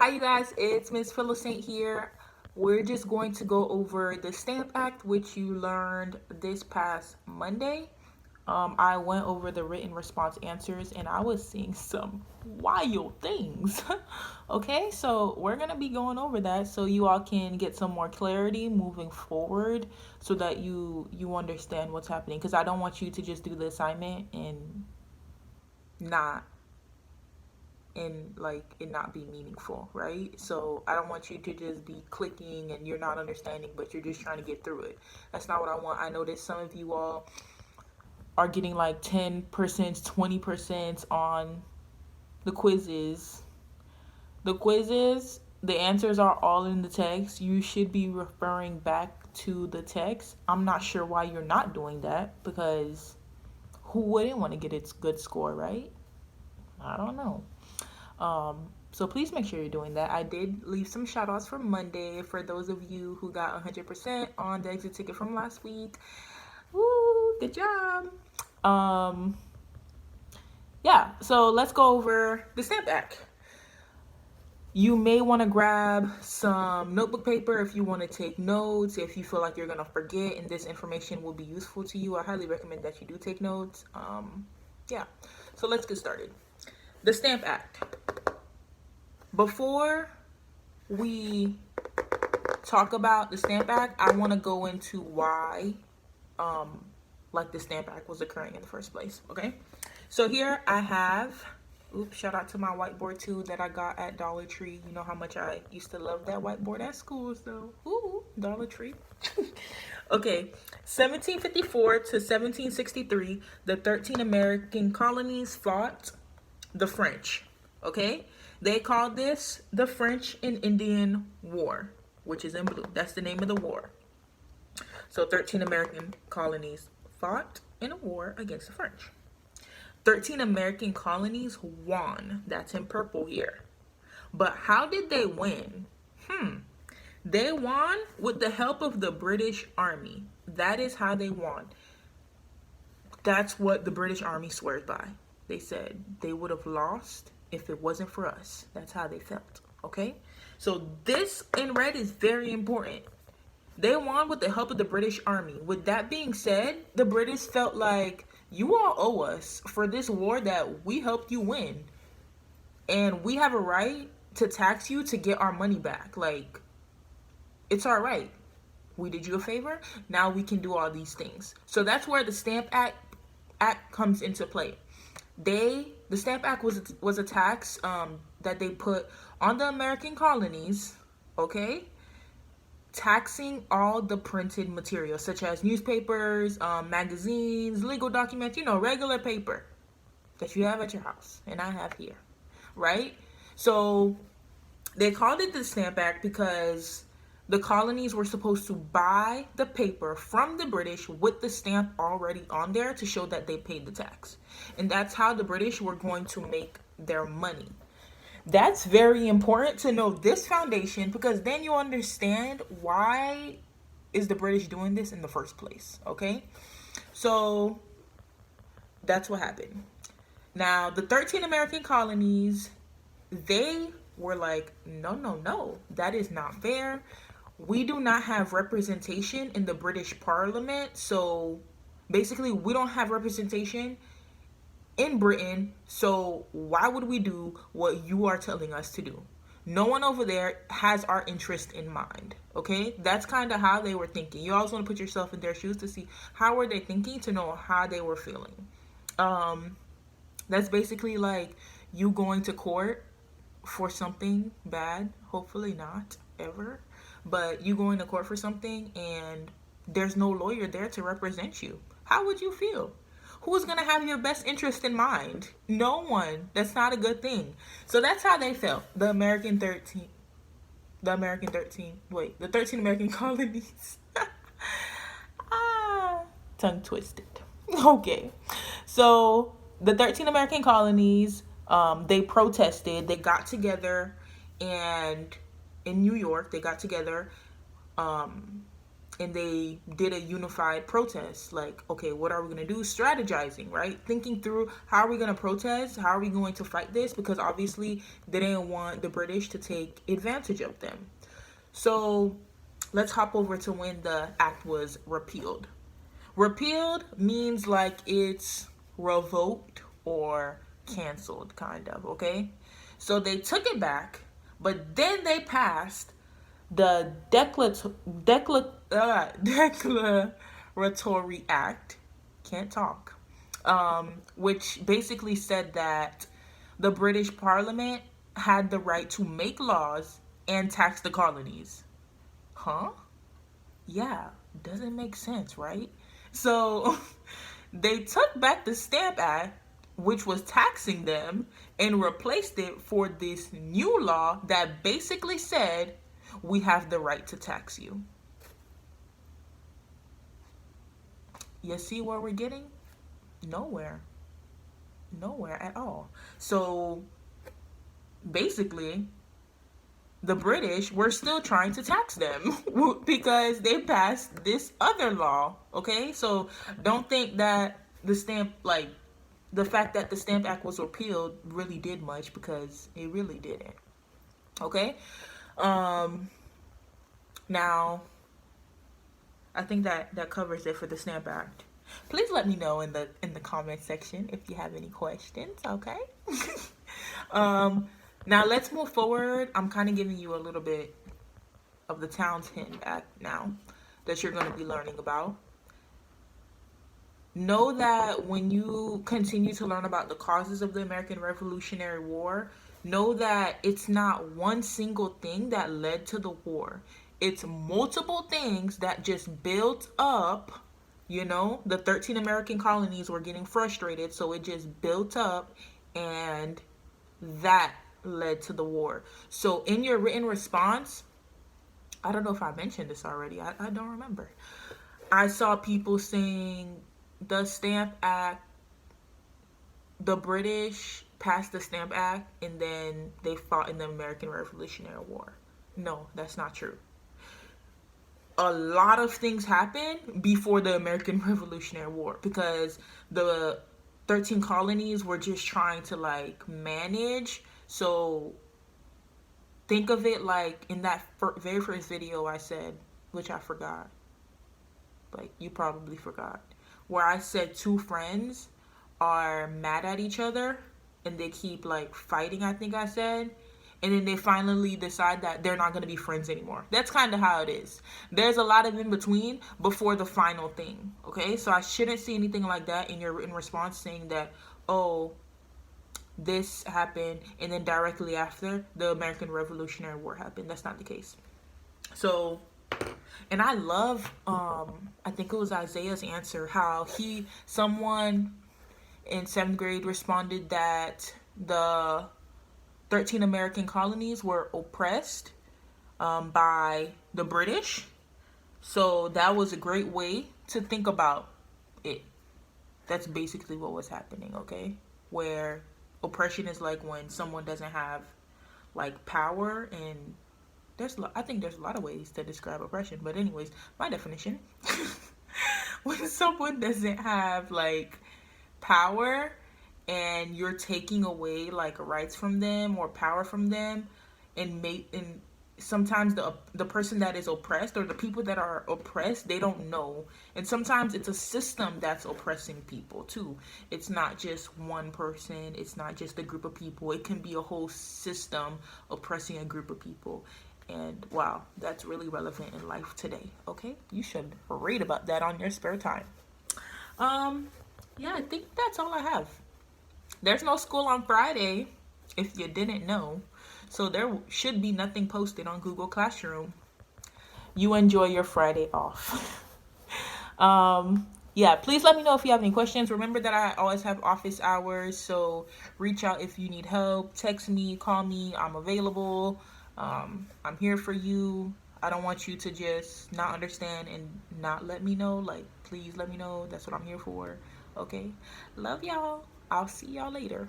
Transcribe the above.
Hi, you guys. It's Miss Philocent here. We're just going to go over the Stamp Act, which you learned this past Monday. I went over the written response answers and I was seeing some wild things. Okay, so we're going to be going over that so you all can get some more clarity moving forward so that you understand what's happening, because I don't want you to just do the assignment and not like it not be meaningful, right? So I don't want you to just be clicking and you're not understanding, but you're just trying to get through it. That's not what I want. I noticed some of you all are getting like 10%, 20% on the quizzes. The answers are all in the text. You should be referring back to the text. I'm not sure why you're not doing that, because who wouldn't want to get its good score, right? I don't know. So please make sure you're doing that. I did leave some shout outs for Monday for those of you who got 100% on the exit ticket from last week. Woo, good job. Um, yeah, so let's go over the Stamp Act. You may want to grab some notebook paper if you want to take notes, if you feel like you're going to forget and this information will be useful to you. I highly recommend that you do take notes. Yeah, so let's get started. The Stamp Act. Before we talk about the Stamp Act, I want to go into why like the Stamp Act was occurring in the first place. Okay, so here I have, oops, shout out to my whiteboard too that I got at Dollar Tree. You know how much I used to love that whiteboard at school, so ooh, Dollar Tree. Okay, 1754 to 1763, the 13 American colonies fought the French. Okay, they called this the French and Indian War, which is in blue. That's the name of the war. So 13 American colonies fought in a war against the French. 13 American colonies won. That's in purple here. But how did they win? They won with the help of the British Army. That is how they won. That's what the British Army swears by. They said they would have lost if it wasn't for us. That's how they felt. Okay? So this in red is very important. They won with the help of the British Army. With that being said, the British felt like you all owe us for this war that we helped you win. And we have a right to tax you to get our money back. Like, it's our right. We did you a favor. Now we can do all these things. So that's where the Stamp Act comes into play. The Stamp Act was a tax that they put on the American colonies, okay? Taxing all the printed material, such as newspapers, magazines, legal documents, regular paper that you have at your house and I have here, right? So they called it the Stamp Act because the colonies were supposed to buy the paper from the British with the stamp already on there to show that they paid the tax. And that's how the British were going to make their money. That's very important to know this foundation, because then you understand why is the British doing this in the first place, okay? So that's what happened. Now, the 13 American colonies, they were like, no, that is not fair. We do not have representation in the British Parliament. So basically, we don't have representation in Britain. So why would we do what you are telling us to do? No one over there has our interest in mind. Okay, that's kind of how they were thinking. You always want to put yourself in their shoes to see how were they thinking, to know how they were feeling. That's basically like you going to court for something bad. Hopefully not ever, but you going to court for something and there's no lawyer there to represent you. How would you feel? Who's going to have your best interest in mind? No one. That's not a good thing. So that's how they felt. The 13 American colonies. Tongue twisted. Okay. So the 13 American colonies, they protested. They got together, and in New York, they got together and they did a unified protest. Like, okay, what are we going to do? Strategizing, right? Thinking through, how are we going to protest? How are we going to fight this? Because obviously they didn't want the British to take advantage of them. So let's hop over to when the act was repealed. Repealed means like it's revoked or canceled, kind of, okay? So they took it back, but then they passed the Declaratory Act, can't talk, which basically said that the British Parliament had the right to make laws and tax the colonies. Huh? Yeah, doesn't make sense, right? So they took back the Stamp Act, which was taxing them, and replaced it for this new law that basically said we have the right to tax you. You see where we're getting? Nowhere. Nowhere at all. So basically, the British were still trying to tax them because they passed this other law, okay? So don't think that the fact that the Stamp Act was repealed really did much, because it really didn't, okay? Now, I think that covers it for the Stamp Act. Please let me know in the comment section if you have any questions, okay? Now let's move forward. I'm kind of giving you a little bit of the Townshend Act now that you're going to be learning about. Know that when you continue to learn about the causes of the American Revolutionary War, know that it's not one single thing that led to the war. It's multiple things that just built up. You know, the 13 American colonies were getting frustrated, so it just built up, and that led to the war. So in your written response, I don't know if I mentioned this already. I don't remember. I saw people saying the Stamp Act, the British passed the Stamp Act and then they fought in the American Revolutionary War. No, that's not true. A lot of things happened before the American Revolutionary War, because the 13 colonies were just trying to like manage. So think of it like in that very first video I said, which I forgot, like you probably forgot, where I said two friends are mad at each other and they keep like fighting, I think I said, and then they finally decide that they're not going to be friends anymore. That's kind of how it is. There's a lot of in between before the final thing, okay? So I shouldn't see anything like that in your written response saying that, oh, this happened and then directly after the American Revolutionary War happened. That's not the case. So, and I love, I think it was Isaiah's answer, how someone in 7th grade responded that the 13 American colonies were oppressed by the British. So that was a great way to think about it. That's basically what was happening, okay? Where oppression is like when someone doesn't have like power, and I think there's a lot of ways to describe oppression, but anyways, my definition, when someone doesn't have like power and you're taking away like rights from them or power from them, and sometimes the person that is oppressed, or the people that are oppressed, they don't know. And sometimes it's a system that's oppressing people too. It's not just one person, it's not just a group of people, it can be a whole system oppressing a group of people. And wow, that's really relevant in life today, okay? You should read about that on your spare time. Yeah, I think that's all I have. There's no school on Friday, if you didn't know. So there should be nothing posted on Google Classroom. You enjoy your Friday off. Yeah, please let me know if you have any questions. Remember that I always have office hours, so reach out if you need help. Text me, call me, I'm available. I'm here for you. I don't want you to just not understand and not let me know. Like, please let me know. That's what I'm here for. Okay? Love y'all. I'll see y'all later.